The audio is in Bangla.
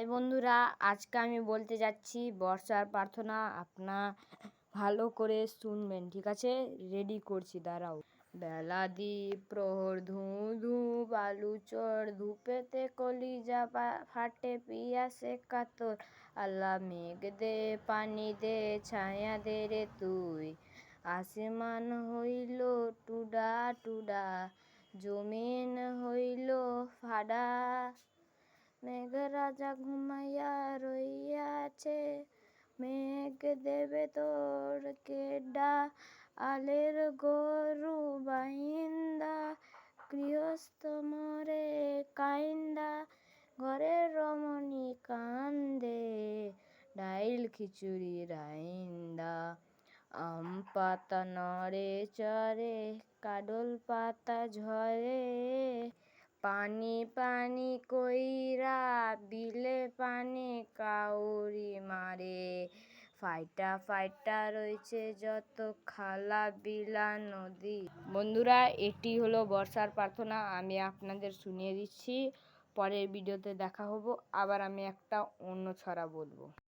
হাই বন্ধুরা, আজকে আমি বলতে যাচ্ছি বর্ষার প্রার্থনা। আপনার ভালো করে শুনবেন, ঠিক আছে? রেডি করছি, দাঁড়াও। বেলা দ্বীপ প্রহর ধুঁ ধুঁ বালু চর ধূপেতে কলিজা ফাটে পিয়াসে কাতর। আল্লাহ মেঘ দে পানি দে ছায়া দে রে তুই। আসমান হইল টুডা টুডা জমিন হইল ফাডা। মেঘরাজা ঘুমাইয়া রইয়াছে, মেঘ দেবে তোর কেডা। আলের গরু বাইন্দা গৃহস্থ মরে কাইন্দা। ঘরের রমণী কান্দে ডাইল খিচুড়ি রাইন্দা। আম পাতা নড়ে চড়ে কাডল পাতা ঝরে। পানি পানি কইরা বিলে পানি কাউরি মারে। ফাইটা ফাইটা রয়েছে যত খালা বিলা নদী। বন্ধুরা, এটি হলো বর্ষার প্রার্থনা। আমি আপনাদের শুনিয়ে দিচ্ছি, পরের ভিডিওতে দেখা হবো। আবার আমি একটা অন্য ছড়া বলবো।